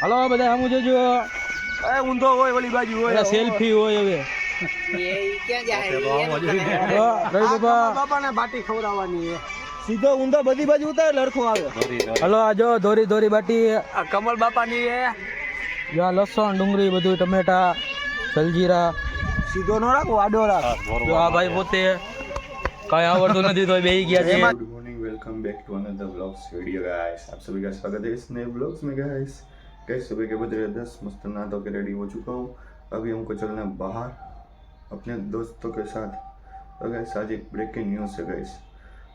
હાલો બધા આમ જોજો. એ ઊંધો હોય ઓલી બાજુ હોય સેલ્ફી હોય હવે. રવિ બાપાને બાટી ખવડાવવાની છે. સીધો ઊંધો બધી બાજુ ઉતાર લડખો આવે. હલો આ જો ધોરી ધોરી બાટી. આ કમલ બાપાની છે. જો લસણ ડુંગળી બધું ટમેટા જલજીરા. સીધો નો રાખો આડો રાખ. જો આ ભાઈ પોતે કઈ આવડતું નથી તો બેહી ગયા છે. Good morning, welcome back to another vlogs video guys. आप सभी का स्वागत है इस नए व्लॉग्स में गाइस। सुबह के बज रहे 10, मस्त नहा धो के रेडी हो चुका हूँ। अभी हमको चलना है बाहर अपने दोस्तों के साथ। तो गाइस आज एक ब्रेकिंग न्यूज़ है गाइस,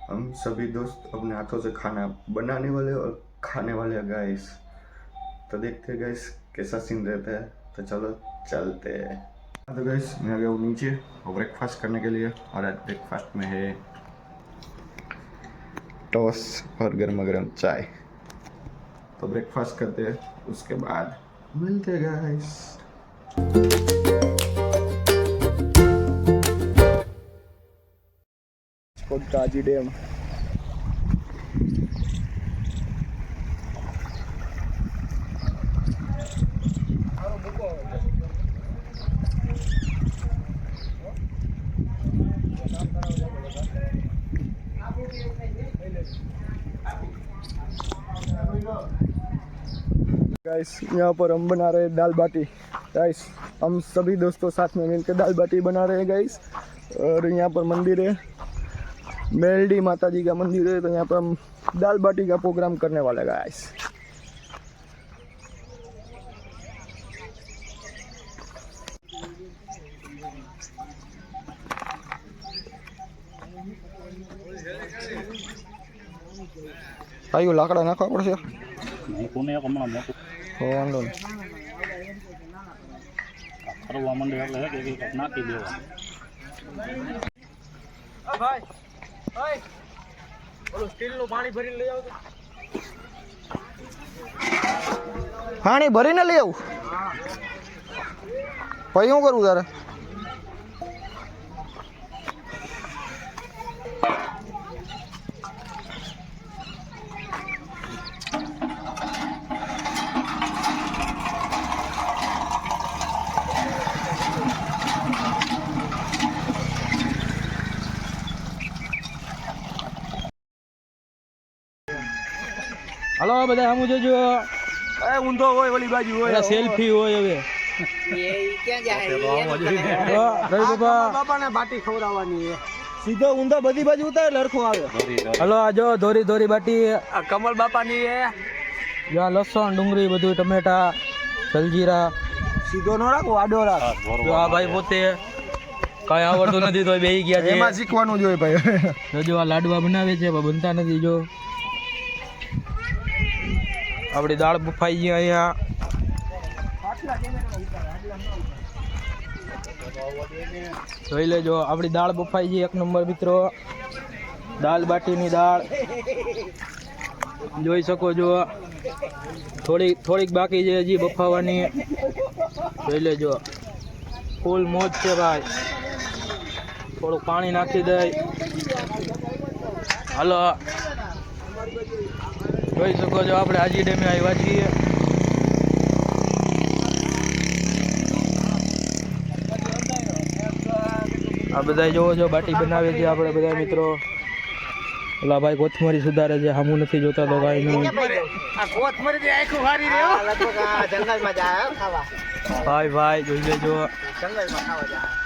हम सभी दोस्त अपने हाथों से खाना बनाने वाले और खाने वाले हैं गाइस। तो देखते हैं गाइस कैसा सीन रहता है। तो चलो चलते हैं। तो गाइस मैं आ गया हूँ नीचे और ब्रेकफास्ट करने के लिए, और आज ब्रेकफास्ट में है टोस्ट और गर्मा गर्म चाय। तो ब्रेकफास्ट करते हैं, उसके बाद मिलते हैं गाइस। काजी डैम गाइस, यहाँ पर हम बना रहे हैं दाल बाटी। गाइस हम सभी दोस्तों साथ में मिलकर दाल बाटी बना रहे हैं गाइस। और यहाँ पर मंदिर है, मेलडी माता जी का मंदिर है। तो यहाँ पर हम दाल बाटी का प्रोग्राम करने वाले हैं गाइस। आयु लाकड़ा नाखवा पड़शे। કોને એક હમણાં મોટું વાંધો નહીં. ફરવા માંડે એટલે હે કે એક નાખી દેવાનું. ભાઈ ભાઈ ઓલું સ્ટીલ નું પાણી ભરીને લઈ આવો તો. પાણી ભરીને લઈ આવું. પછી શું કરું તારે? હાલો બધા આમ જોજો. એ ઊંધો હોય ઓલી બાજુ હોય સેલ્ફી હોય હવે. રવિ બાપાને બાટી ખવડાવવાની છે. સીધો ઊંધો બધી બાજુ ઉતાર લડખો આવે. હલો આ જો ધોરી ધોરી બાટી. આ કમલ બાપાની છે. જો લસણ ડુંગળી બધું ટમેટા જલજીરા. સીધો નો રાખો આડો રાખ. જો આ ભાઈ પોતે કઈ આવડતું નથી તો બેહી ગયા છે. એમાં શીખવાનું જોઈએ ભાઈ. જો આ લાડવા બનાવે છે પણ બનતા નથી. જો આપણી દાળ બફાઈ ગઈ અહીંયા. જોઈ લેજો આપણી દાળ બફાઈ ગઈ એક નંબર મિત્રો. દાલ બાટીની દાળ જોઈ શકો છો. થોડીક બાકી છે હજી બફાવાની. જોઈ લેજો ફૂલ મોજ છે ભાઈ. થોડુંક પાણી નાખી દઈ. હાલો જોઈ શકો છો આપણે હાજી ડેમે આવ્યા છીએ. આ બધા જોવો છો બાટી બનાવે છે આપણે બધા મિત્રો. ઓલા ભાઈ કોથમરી સુધારે છે, હામું નથી જોતા તો કાંઈ નહીં. ભાઈ ભાઈ જોઈ લેજો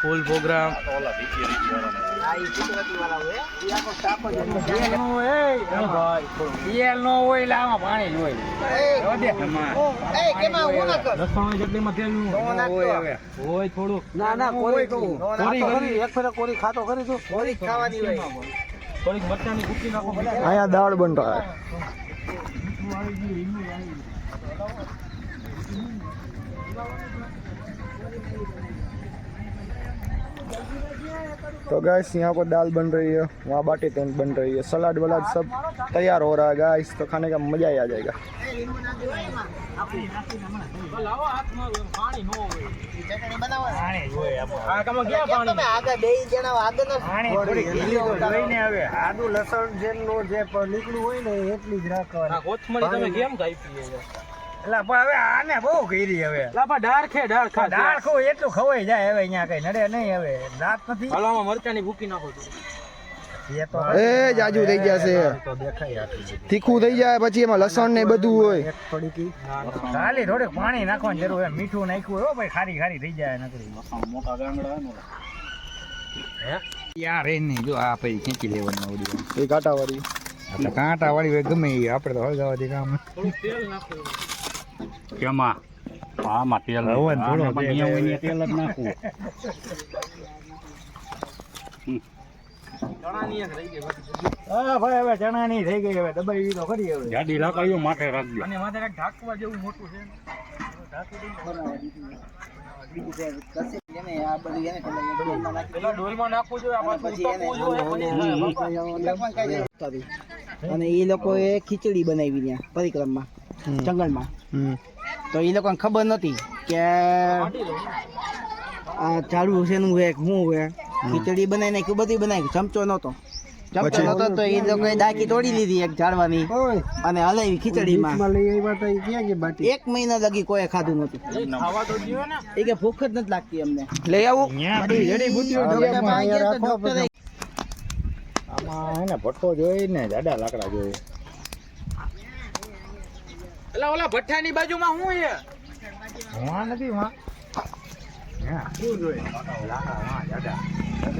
ફૂલ પ્રોગ્રામ. અહીંયા દાળ બનતો હોય. तो गैस यहाँ पर दाल बन रही है, वहाँ बाटी तेन बन रही है, सलाद वलाद सब तैयार हो रहा है गैस। तो खाने का मजा ही आ जाएगा। આદુ લસણ જેટલું જે નીકળ્યું હોય ને એટલી જ રાખવાની. કોથમરી તમે કેમ કાપી છે? એટલે પણ હવે આને બહુ કરી હવે લાપા ડાળ ખે ડાળ ખા દાળ ખો એટલું ખવાઈ જાય હવે અહીંયા કઈ નડે નહીં હવે દાંત નથી હાલો આમાં મરચાની ભૂકી નાખો છો એ તો એ જાજુ થઈ જશે તો દેખાય આટલી તીખું થઈ જાય પછી એમાં લસણ ને બધું હોય એક થોડીક ખાલી થોડીક પાણી નાખવાની જરૂર હોય મીઠું નાખ્યું હોય ભાઈ ખારી ખારી થઈ જાય નકરી મોટા ગાંગડા ને યાર એ નહીં જો આ પછી ખેંચી લેવાનું આવડી એ કાંટાવાળી એટલે કાંટા વાળી હોય ગમે એ આપણે તો હળગાવાથી કામ થોડું તેલ નાખો કેમાં આમાં તેલ હવે નહીં. થોડો આમાં પણ અહીંયા હોય ને તેલ જ નાખવું ચણાની એક રહી ગઈ બાકી. હા ભાઈ હવે ચણા નહીં થઈ ગઈ હવે દબાઈ તો ખરી હવે જાડી લાકડીઓ માથે રાખજો અને માથે કાંઈક ઢાંકવા જેવું મોટું છે ને. પેલા ડોલમાં નાખવું જોઈએ આ પાછું ઉતરવું જોઈએ. અને એ લોકોએ ખીચડી બનાવી ત્યાં પરિક્રમમાં જંગલમાં તો એ લોકોને ખબર નથી કે આ ઝાડવું શેનું હોય શું હોય ખીચડી બનાવી નાખ્યું બધી બનાવી ચમચો નહોતો તો એ લોકોએ ડાકી તોડી લીધી એક ઝાડવાની અને હલાવી ખીચડીમાં 1 મહિના લગી કોઈ ખાધું નહોતું ખાવા તો જીવો ને. એ કે ભૂખ જ નથી લાગતી અમને લઈ આવું બધી જડીબુટ્ટીઓ ડોક્ટર પાસે ગયા તો ડોક્ટરે આમાં હે ને ભઠ્ઠો જોઈએ ને જાડા લાકડા જોઈએ એટલે ઓલા ભઠ્ઠાની બાજુમાં શું છે વાં નથી વાં હા શું જોઈએ લાકડા વાં જાડા એ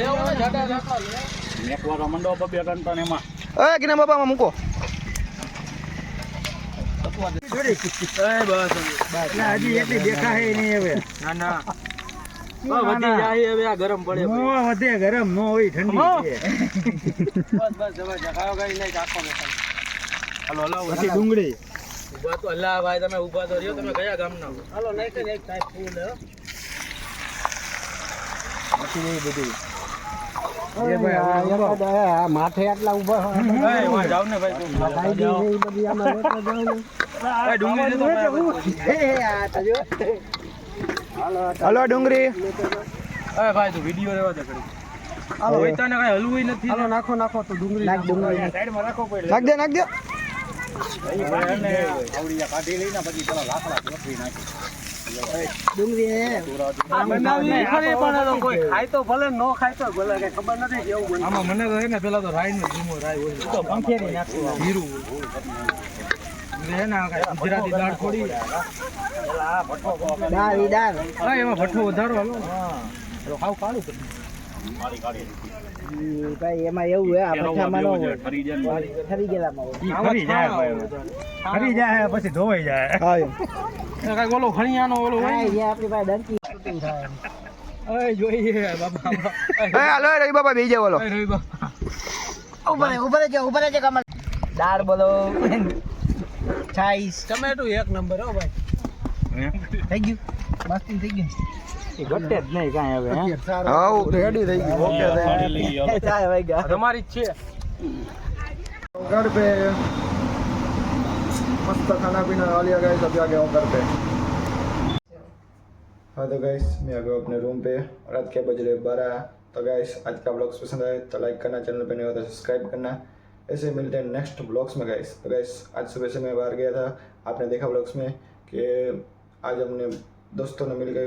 ઓલા જાડા લાકડા લે. મેકવાળા મંડો બબે ટન ટન એમાં એ કિના બાબામાં મૂકો એ બસ એટલે હજી એટલી દેખાય નહીં હવે ના ના વધી જાય હવે આ ગરમ પડે નો વધે ગરમ નો હોય ઠંડી છે બસ બસ જવા જગાવ ગાડી લઈ રાખો બેઠા હાલો હલાવો પછી ડુંગળી ઉભા તો અલ્લાહ ભાઈ તમે ઉભા તો રહ્યો તમે કયા ગામના હો હાલો નહીં કે એક ટાઈપ ફૂલ હે પછી એ બધું એ ભાઈ આ માથે આટલા ઊભા એ વાં જાવ ને ભાઈ ભાઈ ડુંગળી લેતો હલો ડુંગળી એ ભાઈ તું વિડિયો રેવા દે કરી હાલો હોય તને કઈ હલવું નથી હાલો નાખો નાખો તો ડુંગળી સાઈડમાં રાખો પડે નાખ દે નાખ દે આવડિયા કાઢી લઈને પછી પેલા લાકડા લખવી નાખી બનાવી ખરી પણ તો કોઈ ખાય તો ભલે નો ખાય તો ભલે કઈ ખબર નથી કેવું બને આમાં મને તો હે ને પેલા તો રાઈ નો ધીમો રાઈ હોય તો પંખેરી નાખવું જીરું હે ને ગુજરાતી દાળ થોડી દાળ હા એમાં ભઠ્ઠો વધારો હાલો તો ખાવ કાળું કરી મારી કાઢી ભાઈ એમાં એવું હે આ ભઠ્ઠામાં ન હોય ફરી જાય ખરી ગયેલામાં હોય ઈ ફરી જાય ભાઈ ફરી જાય પછી ધોવાઈ જાય હા એમ. કઈ ઓલો ખણિયાનો ઓલો હોય હા, જે આપણી પાસે ડંકી શૂટિંગ થાય એ જોઈએ બાપા એ હાલો એ રવિ બાબા બેસી જાવ હાલો એ રવિ બાપા ઉભા રહેજો કમલ દાળ બોલો છાઈસ ટમેટું એક નંબર હો ભાઈ થઈ ગયું મસ્તી થઈ ગયું એ ઘટે જ નહીં કાંઈ હવે હે હાઉ રેડી થઈ ગયું ઓકે કાઢી લઈએ હવે. ચાય ભાઈ ગયા તમારી જ છે घर पे मस्त खाना पीना खा लिया गाइस अभी आ गया हूँ घर पे हाँ तो गाइस मैं आ गया अपने रूम पे रात के बज रहे 12 तो गाइस आज का ब्लॉग्स पसंद आए तो लाइक करना चैनल पे नहीं हो तो सब्सक्राइब करना ऐसे मिलते हैं नेक्स्ट ब्लॉग्स में गाइस तो गाइस आज सुबह से मैं बाहर गया था आपने देखा ब्लॉग्स में कि आज हमने दोस्तों ने मिलकर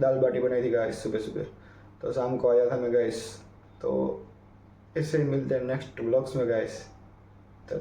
दाल बाटी बनाई थी गाइस सुबह सुबह तो शाम को आया था मैं गाइस तो ऐसे ही मिलते हैं नेक्स्ट ब्लॉग्स में गाइस तब